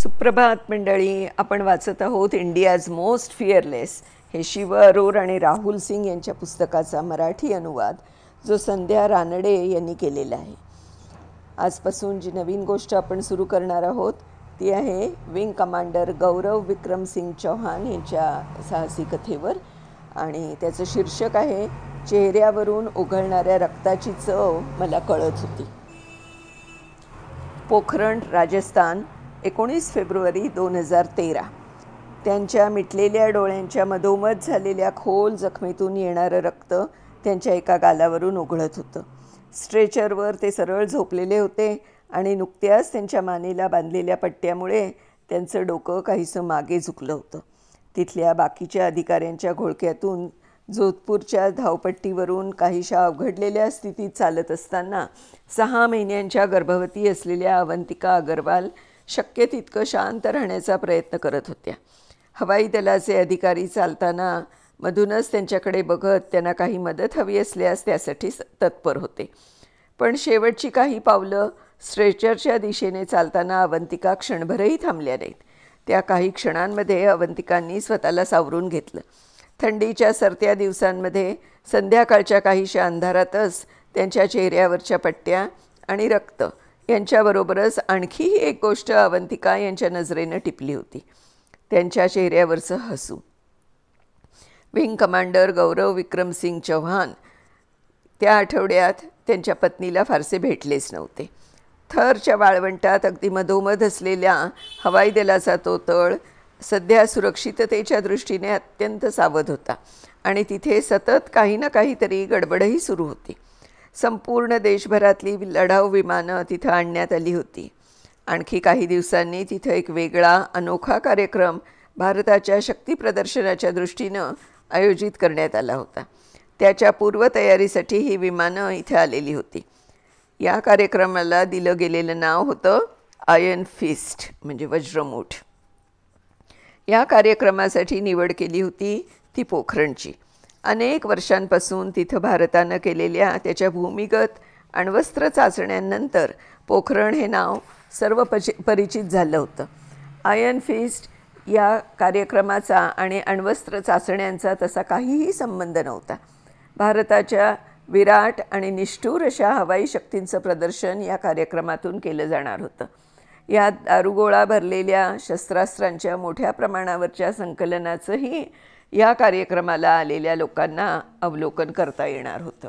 सुप्रभात मंडळी. आपण वाचत आहोत इंडियाज मोस्ट फिअरलेस हे शिव अरोर आणि राहुल सिंग यांच्या पुस्तकाचा मराठी अनुवाद जो संध्या रानडे यांनी केलेला आहे. आजपासून जी नवीन गोष्ट आपण सुरू करणार आहोत ती आहे विंग कमांडर गौरव विक्रम सिंग चौहान यांच्या साहसी कथेवर आणि त्याचं शीर्षक आहे चेहऱ्यावरून उघळणाऱ्या रक्ताची चव मला कळत होती. पोखरण, राजस्थान, 19 फेब्रुवारी 2013. त्यांच्या मिटलेल्या डोळ्यांच्या मधोमध झालेल्या खोल जखमेतून येणारं रक्त त्यांच्या एका गालावरून उघळत होतं. स्ट्रेचरवर ते सरळ झोपलेले होते आणि नुकत्याच त्यांच्या मानेला बांधलेल्या पट्ट्यामुळे त्यांचं डोकं काहीसं मागे झुकलं होतं. तिथल्या बाकीच्या अधिकाऱ्यांच्या घोळक्यातून जोधपूरच्या धावपट्टीवरून काहीशा अवघडलेल्या स्थितीत चालत असताना 6 महिन्यांच्या गर्भवती असलेल्या अवंतिका अग्रवाल शक्य तितकं शांत राहण्याचा प्रयत्न करत होत्या. हवाई दलाचे अधिकारी चालताना मधूनच त्यांच्याकडे बघत त्यांना काही मदत हवी असल्यास त्यासाठी तत्पर होते. पण शेवटची काही पावलं स्ट्रेचरच्या दिशेने चालताना अवंतिका क्षणभरही थांबल्या नाहीत. त्या काही क्षणांमध्ये अवंतिकांनी स्वतःला सावरून घेतलं. थंडीच्या सरत्या दिवसांमध्ये संध्याकाळच्या काहीशा अंधारातच त्यांच्या चेहऱ्यावरच्या पट्ट्या आणि रक्त यांच्याबरोबरच आणखीही एक गोष्ट अवंतिका यांच्या नजरेनं टिपली होती, त्यांच्या चेहऱ्यावरचं हसू. विंग कमांडर गौरव विक्रम सिंग चौहान त्या आठवड्यात त्यांच्या पत्नीला फारसे भेटलेच नव्हते. थरच्या वाळवंटात अगदी मधोमध असलेल्या हवाई दलाचा तो तळ सध्या सुरक्षिततेच्या दृष्टीने अत्यंत सावध होता आणि तिथे सतत काही ना काहीतरी गडबडही सुरू होती. संपूर्ण देशभरातली लढाऊ विमानं तिथं आणण्यात आली होती. आणखी काही दिवसांनी तिथं एक वेगळा अनोखा कार्यक्रम भारताच्या शक्ती प्रदर्शनाच्या दृष्टीनं आयोजित करण्यात आला होता. त्याच्या पूर्वतयारीसाठी ही विमानं इथे आलेली होती. या कार्यक्रमाला दिलं गेलेलं नाव होतं आयर्न फिस्ट, म्हणजे वज्रमूठ. या कार्यक्रमासाठी निवड केली होती ती पोखरणची. अनेक वर्षांपासून तिथं भारतानं केलेल्या त्याच्या भूमिगत अण्वस्त्र चाचण्यांनंतर पोखरण हे नाव सर्व परिचित झालं होतं. आयर्न फिस्ट या कार्यक्रमाचा आणि अण्वस्त्र चाचण्यांचा तसा काहीही संबंध नव्हता. भारताच्या विराट आणि निष्ठूर अशा हवाई शक्तींचं प्रदर्शन या कार्यक्रमातून केलं जाणार होतं. यात दारुगोळा भरलेल्या शस्त्रास्त्रांच्या मोठ्या प्रमाणावरच्या संकलनाचंही या कार्यक्रमाला आलेल्या लोकांना अवलोकन करता येणार होतं.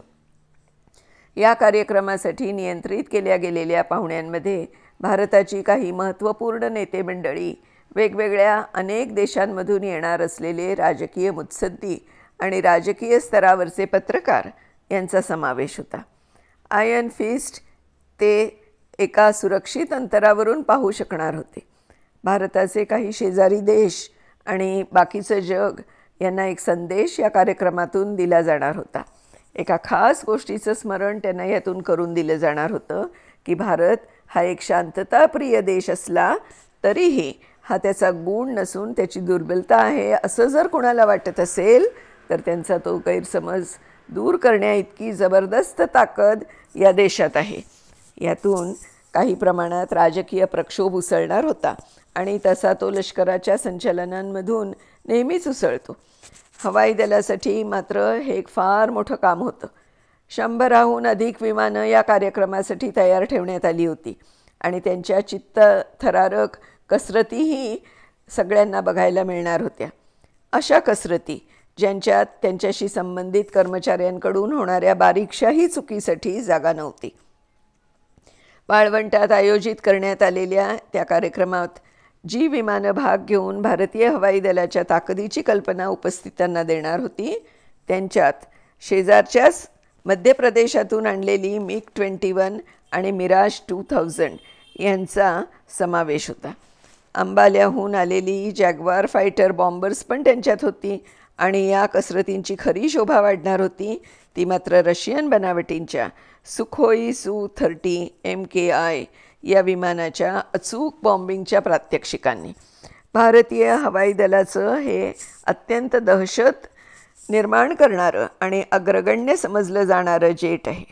या कार्यक्रमासाठी नियंत्रित केल्या गेलेल्या पाहुण्यांमध्ये भारताची काही महत्त्वपूर्ण नेते मंडळी, वेगवेगळ्या अनेक देशांमधून येणार असलेले राजकीय मुत्सद्दी आणि राजकीय स्तरावरचे पत्रकार यांचा समावेश होता. आयर्न फिस्ट ते एका सुरक्षित अंतरावरून पाहू शकणार होते. भारताचे काही शेजारी देश आणि बाकीचं जग यांना एक संदेश या कार्यक्रमातून दिला जाणार होता. एका खास गोष्टीचं स्मरण त्यांना यातून करून दिलं जाणार होतं की भारत हा एक शांतताप्रिय देश असला तरीही हा त्याचा गुण नसून त्याची दुर्बलता आहे असं जर कोणाला वाटत असेल तर त्यांचा तो गैरसमज दूर करण्याइतकी जबरदस्त ताकद या देशात आहे. यातून काही प्रमाणात राजकीय प्रक्षोभ उसळणार होता आणि तसा तो लष्कराच्या संचलनांमधून नेहमीच उसळतो. हवाई दलासाठी मात्र हे एक फार मोठं काम होतं. 100हून अधिक विमानं या कार्यक्रमासाठी तयार ठेवण्यात आली होती आणि त्यांच्या चित्तथरारक कसरतीही सगळ्यांना बघायला मिळणार होत्या. अशा कसरती ज्यांच्यात त्यांच्याशी संबंधित कर्मचाऱ्यांकडून होणाऱ्या बारीकशाही चुकीसाठी जागा नव्हती. वाळवंटात आयोजित करण्यात आलेल्या त्या कार्यक्रमात जी विमानं भाग घेऊन भारतीय हवाई दलाच्या ताकदीची कल्पना उपस्थितांना देणार होती त्यांच्यात शेजारच्याच मध्य प्रदेशातून आणलेली MiG-21 आणि मिराज 2000 यांचा समावेश होता. अंबाल्याहून आलेली जॅग्वार फायटर बॉम्बर्स पण त्यांच्यात होती आणि या कसरतींची खरी शोभा वाढणार होती ती मात्र रशियन बनावटींच्या सुखोई Su-30 MKI या विमानाच्या अचूक बॉम्बिंगच्या प्रात्यक्षिकांनी. भारतीय हवाई दलाचं हे अत्यंत दहशत निर्माण करणारं आणि अग्रगण्य समजलं जाणारं जेट आहे.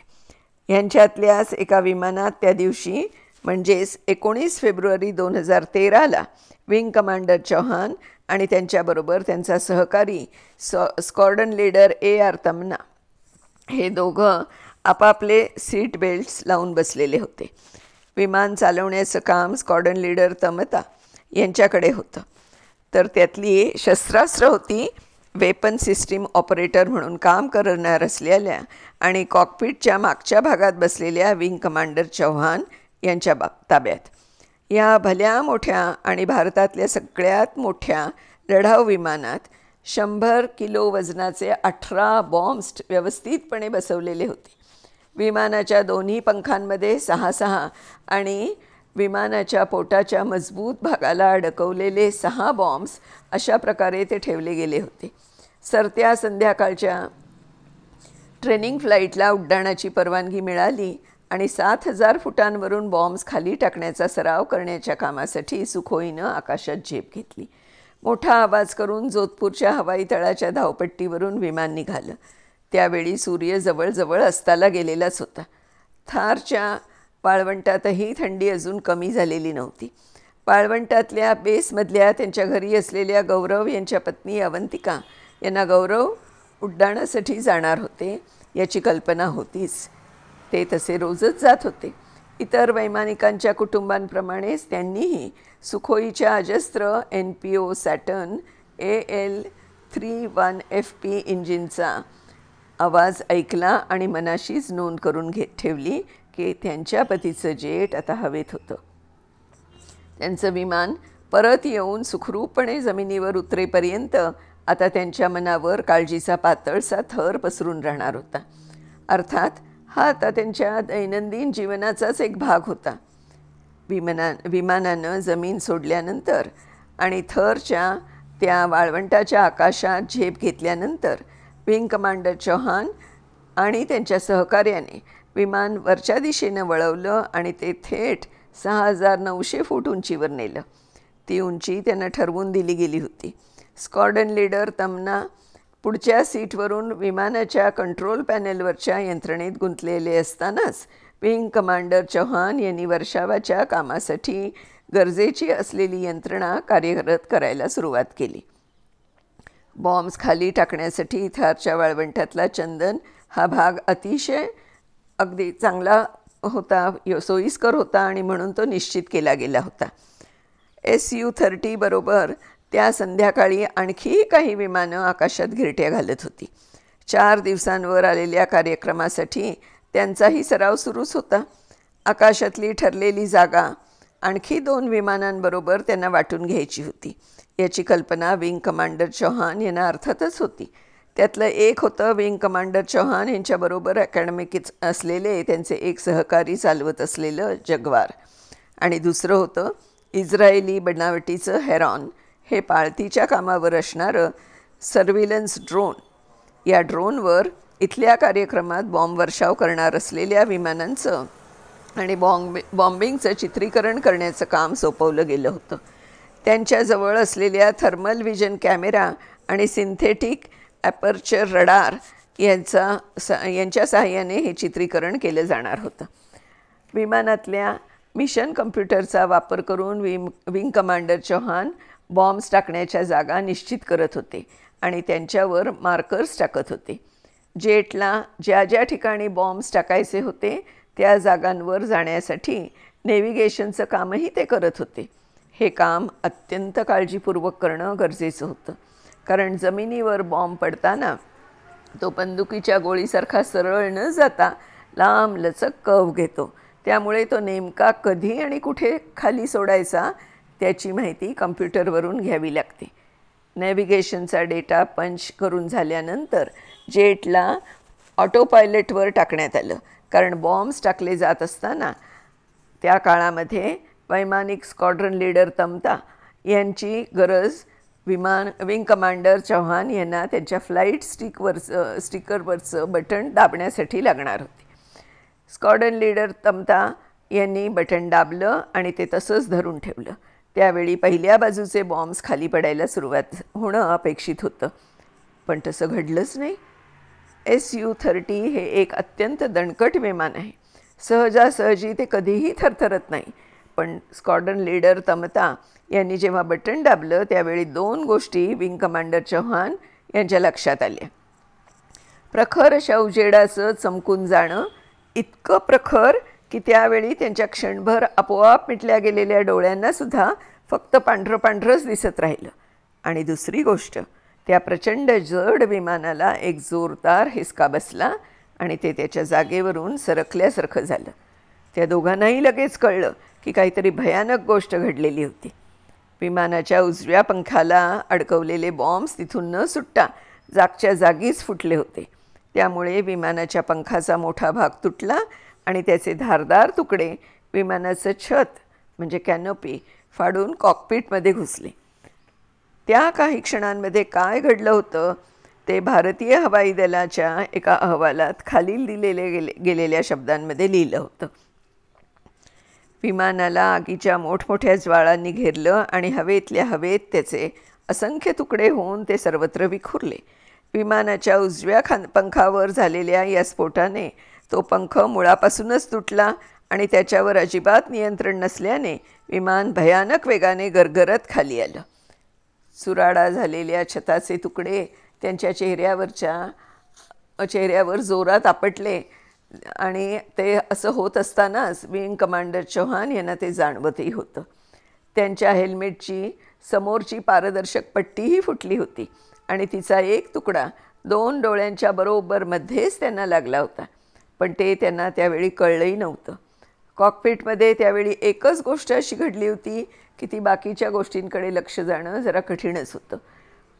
यांच्यातल्याच एका विमानात त्या दिवशी म्हणजेच 19 फेब्रुवारी 2013ला विंग कमांडर चौहान आणि त्यांच्याबरोबर त्यांचा सहकारी स्क्वॉड्रन लीडर AR तमना हे दोघं आपापले सीट बेल्ट्स लावून बसलेले होते. विमान चालवण्याचं काम स्क्वॉड्रन लीडर तमता यांच्याकडे होतं. तर त्यातली शस्त्रास्त्र होती वेपन सिस्टीम ऑपरेटर म्हणून काम करणार असलेल्या आणि कॉकपिटच्या मागच्या भागात बसलेल्या विंग कमांडर चौहान यांच्या ताब्यात. या भल्या मोठ्या आणि भारतातल्या सगळ्यात मोठ्या लढाऊ विमानात 100 किलो वजनाचे 18 बॉम्ब्स व्यवस्थितपणे बसवलेले होते. विमानाच्या दोन्ही पंखांमध्ये 6 आणि विमानाच्या पोटाच्या मजबूत भागाला अडकवलेले 6 बॉम्ब्स अशा प्रकारे ते ठेवले गेले होते. सरत्या संध्याकाळच्या ट्रेनिंग फ्लाईटला उड्डाणाची परवानगी मिळाली आणि 7,000 फुटांवरून बॉम्ब्स खाली टाकण्याचा सराव करण्याच्या कामासाठी सुखोईनं आकाशात झेप घेतली. मोठा आवाज करून जोधपूरच्या हवाई तळाच्या धावपट्टीवरून विमान निघालं. त्यावेळी सूर्य जवळजवळ अस्ताला गेलेलाच होता. थारच्या वाळवंटातही थंडी अजून कमी झालेली नव्हती. वाळवंटातल्या बेसमधल्या त्यांच्या घरी असलेल्या गौरव यांच्या पत्नी अवंतिका यांना गौरव उड्डाणासाठी जाणार होते याची कल्पना होतीच. ते तसे रोजच जात होते. इतर वैमानिकांच्या कुटुंबांप्रमाणेच त्यांनीही सुखोईच्या अजस्त्र NPO सॅटर्न AL-31FP इंजिनचा आवाज ऐकला आणि मनाशीच नोंद करून ठेवली की त्यांच्या पतीचं जेट आता हवेत होतं. त्यांचं विमान परत येऊन सुखरूपपणे जमिनीवर उतरेपर्यंत आता त्यांच्या मनावर काळजीचा पातळसा थर पसरून राहणार होता. अर्थात हा आता त्यांच्या दैनंदिन जीवनाचाच एक भाग होता. विमानानं जमीन सोडल्यानंतर आणि थरच्या त्या वाळवंटाच्या आकाशात झेप घेतल्यानंतर विंग कमांडर चौहान आणि त्यांच्या सहकार्याने विमान वरच्या दिशेनं वळवलं आणि ते थेट 6,900 फूट उंचीवर नेलं. ती उंची त्यांना ठरवून दिली गेली होती. स्क्वॉड्रन लीडर तमना पुढच्या सीटवरून विमानाच्या कंट्रोल पॅनेलवरच्या यंत्रणेत गुंतलेले असतानाच विंग कमांडर चौहान यांनी वर्षावाच्या कामासाठी गरजेची असलेली यंत्रणा कार्यरत करायला सुरुवात केली. बॉम्ब्स खाली टाकण्यासाठी थारच्या वाळवंटातला चंदन हा भाग अतिशय अगदी चांगला होता, सोयीस्कर होता आणि म्हणून तो निश्चित केला गेला होता. Su-30 बरोबर त्या संध्याकाळी आणखी काही विमानं आकाशात घिरट्या घालत होती. 4 दिवसांवर आलेल्या कार्यक्रमासाठी त्यांचाही सराव सुरूच होता. आकाशातली ठरलेली जागा आणखी 2 विमानांबरोबर त्यांना वाटून घ्यायची होती. याची कल्पना विंग कमांडर चौहान यांना अर्थातच होती. त्यातलं एक होतं विंग कमांडर चौहान यांच्याबरोबर अकॅडमिक असलेले त्यांचे एक सहकारी चालवत असलेलं जगवार आणि दुसरं होतं इस्रायली बनावटीचं हेरॉन, हे पाळतीच्या कामावर असणारं सर्व्हिलन्स ड्रोन. या ड्रोनवर इथल्या कार्यक्रमात बॉम्ब वर्षाव करणार असलेल्या विमानांचं आणि बॉम्बिंगचं चित्रीकरण करण्याचं काम सोपवलं गेलं होतं. त्यांच्याजवळ असलेल्या थर्मल व्हिजन कॅमेरा आणि सिंथेटिक ॲपर्चर रडार यांच्या सहाय्याने हे चित्रीकरण केलं जाणार होतं. विमानातल्या मिशन कम्प्युटरचा वापर करून विंग कमांडर चौहान बॉम्ब्स टाकण्याच्या जागा निश्चित करत होते आणि त्यांच्यावर मार्कर्स टाकत होते. जेटला ज्या ज्या ठिकाणी बॉम्ब्स टाकायचे होते त्या जागांवर जाण्यासाठी नेव्हिगेशनचं कामही ते करत होते. हे काम अत्यंत काळजीपूर्वक करणं गरजेचं होतं, कारण जमिनीवर बॉम्ब पडताना तो बंदुकीच्या गोळीसारखा सरळ न जाता लांब लचक कव घेतो. त्यामुळे तो नेमका कधी आणि कुठे खाली सोडायचा त्याची माहिती कम्प्युटरवरून घ्यावी लागते. नॅव्हिगेशनचा डेटा पंच करून झाल्यानंतर जेटला ऑटो पायलटवर टाकण्यात आलं, कारण बॉम्ब्स टाकले जात असताना त्या काळामध्ये वैमानिक स्क्वॉड्रन लीडर तमता यांची गरज विंग कमांडर चौहान यांना त्यांच्या फ्लाईट स्टिकरवरचं बटन दाबण्यासाठी लागणार होते. स्क्वॉड्रन लीडर तमता यांनी बटन दाबलं आणि ते तसंच धरून ठेवलं. त्यावेळी पहिल्या बाजूचे बॉम्ब्स खाली पडायला सुरुवात होणं अपेक्षित होतं, पण तसं घडलंच नाही. Su-30 हे एक अत्यंत दणकट विमान आहे. सहजासहजी ते कधीही थरथरत नाही. पण स्क्वॉड्रन लीडर तमता यांनी जेव्हा बटन दाबलं त्यावेळी 2 गोष्टी विंग कमांडर चौहान यांच्या लक्षात आल्या. प्रखर अशा उजेडाचं चमकून जाणं, इतकं प्रखर की त्यावेळी त्यांच्या क्षणभर आपोआप मिटल्या गेलेल्या डोळ्यांनासुद्धा फक्त पांढरं पांढरंच दिसत राहिलं. आणि दुसरी गोष्ट, त्या प्रचंड जड विमानाला एक जोरदार हिसका बसला आणि ते त्याच्या जागेवरून सरकल्यासारखं झालं. त्या दोघांनाही लगेच कळलं की काहीतरी भयानक गोष्ट घडलेली होती. विमानाच्या उजव्या पंखाला अडकवलेले बॉम्ब्स तिथून न सुटता जागच्या जागीच फुटले होते. त्यामुळे विमानाच्या पंखाचा मोठा भाग तुटला आणि त्याचे धारदार तुकडे विमानाचं छत म्हणजे कॅनोपी फाडून कॉकपिटमध्ये घुसले. त्या काही क्षणांमध्ये काय घडलं होतं ते भारतीय हवाई दलाच्या एका अहवालात खालील गेलेल्या शब्दांमध्ये लिहिलं होतं. विमानाला आगीच्या मोठमोठ्या ज्वाळांनी घेरलं आणि हवेतल्या हवेत त्याचे असंख्य तुकडे होऊन ते सर्वत्र विखुरले. विमानाच्या उजव्या पंखावर झालेल्या या स्फोटाने तो पंख मुळापासूनच तुटला आणि त्याच्यावर अजिबात नियंत्रण नसल्याने विमान भयानक वेगाने गरगरत खाली आलं. चुराडा झालेल्या छताचे तुकडे त्यांच्या चेहऱ्यावर जोरात आपटले आणि ते असं होत असतानाच विंग कमांडर चौहान यांना ते जाणवतही होतं. त्यांच्या हेल्मेटची समोरची पारदर्शक पट्टीही फुटली होती आणि तिचा एक तुकडा 2 डोळ्यांच्या बरोबर मध्येच त्यांना लागला होता. पण ते त्यांना त्यावेळी कळलंही नव्हतं. कॉकपिटमध्ये त्यावेळी एकच गोष्ट अशी घडली होती की ती बाकीच्या गोष्टींकडे लक्ष जाणं जरा कठीणच होतं.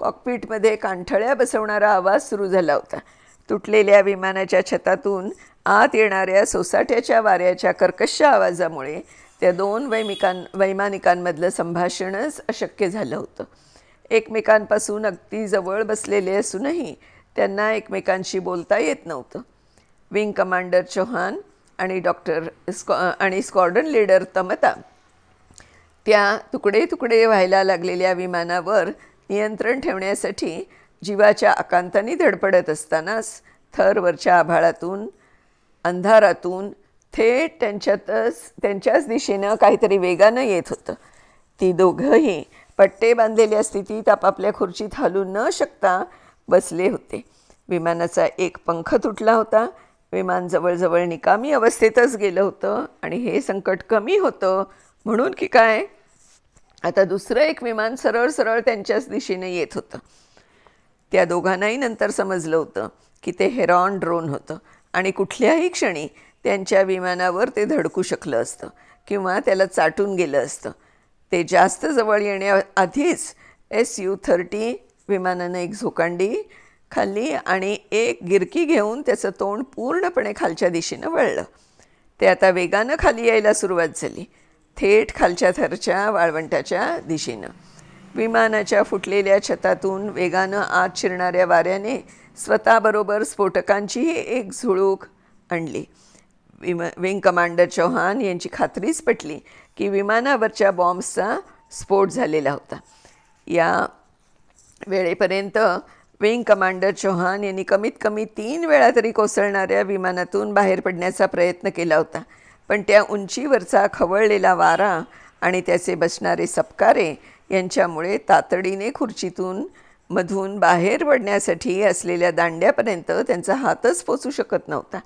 कॉकपिटमध्ये कानठळ्या बसवणारा आवाज सुरू झाला होता. तुटलेल्या विमानाच्या छतातून आत येणाऱ्या सोसाट्याच्या वाऱ्याच्या कर्कश आवाजामुळे त्या 2 वैमानिकांमधलं संभाषणच अशक्य झालं होतं. एकमेकांपासून अगदी जवळ बसलेले असूनही त्यांना एकमेकांशी बोलता येत नव्हतं. विंग कमांडर चौहान आणि स्क्वॉड्रन लीडर तमता त्या तुकडे व्हायला लागलेल्या विमानावर नियंत्रण ठेवण्यासाठी जीवाच्या आकांताने धडपडत असतानाच थरवरच्या आभाळातून अंधारातून थेट त्यांच्याच दिशेनं काहीतरी वेगानं येत होतं. ती दोघंही पट्टे बांधलेल्या स्थितीत आपापल्या खुर्चीत हलू न शकता बसले होते. विमानाचा एक पंख तुटला होता. विमान जवळजवळ निकामी अवस्थेतच गेलं होतं आणि हे संकट कमी होतं म्हणून की काय, आता दुसरं एक विमान सरळ सरळ त्यांच्याच दिशेने येत होतं. त्या दोघांनाही नंतर समजलं होतं की ते हेरॉन ड्रोन होतं आणि कुठल्याही क्षणी त्यांच्या विमानावर ते धडकू शकलं असतं किंवा त्याला चाटून गेलं असतं. ते जास्त जवळ येण्याआधीच Su-30 विमानानं एक झोकांडी खाल्ली आणि एक गिरकी घेऊन त्याचं तोंड पूर्णपणे खालच्या दिशेनं वळलं. ते आता वेगानं खाली यायला सुरुवात झाली, थेट खालच्या थरच्या वाळवंटाच्या दिशेनं. विमानाच्या फुटलेल्या छतातून वेगानं आत शिरणाऱ्या वाऱ्याने स्वतःबरोबर स्फोटकांचीही एक झुळूक आणली. विंग कमांडर चौहान यांची खात्रीच पटली की विमानावरच्या बॉम्ब्सचा स्फोट झालेला होता. या वेळेपर्यंत विंग कमांडर चौहान यांनी कमीत कमी 3 वेळा तरी कोसळणाऱ्या विमानातून बाहेर पडण्याचा प्रयत्न केला होता. पण त्या उंचीवरचा खवळलेला वारा आणि त्याचे बसणारे सपकारे यांच्यामुळे तातडीने मधून बाहेर पडण्यासाठी असलेल्या दांड्यापर्यंत त्यांचा हातच पोचू शकत नव्हता.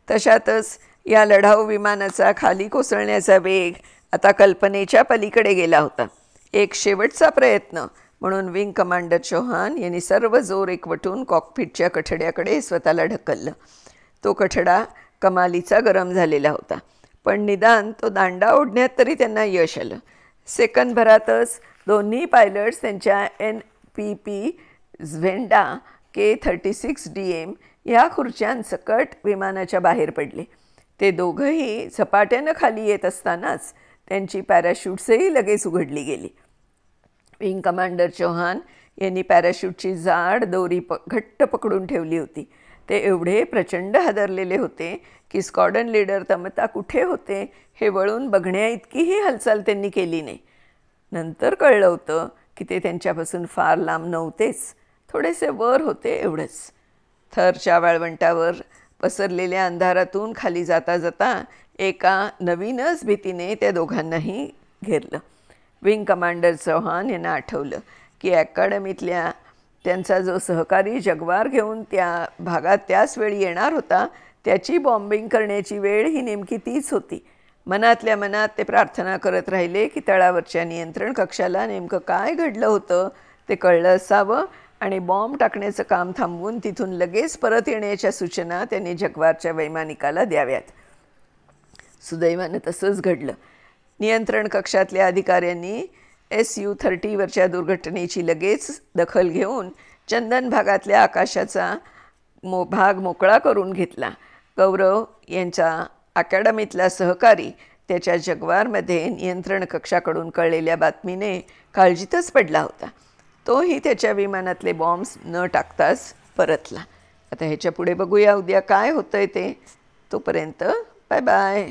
तशातच या लढाऊ विमानाचा खाली कोसळण्याचा वेग आता कल्पनेच्या पलीकडे गेला होता. एक शेवटचा प्रयत्न म्हणून विंग कमांडर चौहान यांनी सर्व जोर एकवटून कॉकपिटच्या कठड्याकडे स्वतःला ढकललं. तो कठडा कमालीचा गरम झालेला होता, पण निदान तो दांडा ओढण्यात तरी त्यांना यश आलं. सेकंदभरातच दोन्ही पायलट्स त्यांच्या NPP झेंडा K-36DM या खुर्च्यांसकट विमानाच्या बाहेर पडले. ते दोघंही झपाट्यानं खाली येत असतानाच त्यांची पॅराशूट्सही लगेच उघडली गेली. विंग कमांडर चौहान यांनी पॅराशूटची जाड दोरी घट्ट पकडून ठेवली होती. ते एवढे प्रचंड हादरलेले होते की स्क्वॉड्रन लीडर तमता कुठे होते हे वळून बघण्याइतकीही हालचाल त्यांनी केली नाही. नंतर कळलं होतं की ते त्यांच्यापासून फार लांब नव्हतेच, थोडेसे वर होते एवढंच. थरच्या वाळवंटावर पसरलेल्या अंधारातून खाली जाता जाता एका नवीनच भीतीने त्या दोघांनाही घेरलं. विंग कमांडर चौहान यांना आठवलं की अकॅडमीतल्या त्यांचा जो सहकारी जगवार घेऊन त्या भागात त्याच वेळी येणार होता, त्याची बॉम्बिंग करण्याची वेळ ही नेमकी तीच होती. मनातल्या मनात ते प्रार्थना करत राहिले की तळावरच्या नियंत्रण कक्षाला नेमकं काय घडलं होतं ते कळलं असावं आणि बॉम्ब टाकण्याचं काम थांबवून तिथून लगेच परत येण्याच्या सूचना त्यांनी जगवारच्या वैमानिकाला द्याव्यात. सुदैवानं तसंच घडलं. नियंत्रण कक्षातल्या अधिकाऱ्यांनी SU-30वरच्या दुर्घटनेची लगेच दखल घेऊन चंदन भागातल्या आकाशाचा भाग मोकळा करून घेतला. गौरव यांचा अकॅडमीतला सहकारी त्याच्या जगवारमध्ये नियंत्रण कक्षाकडून कळलेल्या बातमीने काळजीतच पडला होता. तोही त्याच्या विमानातले बॉम्ब्स न टाकताच परतला. आता ह्याच्या पुढे बघूया उद्या काय होतंय ते. तोपर्यंत बाय बाय.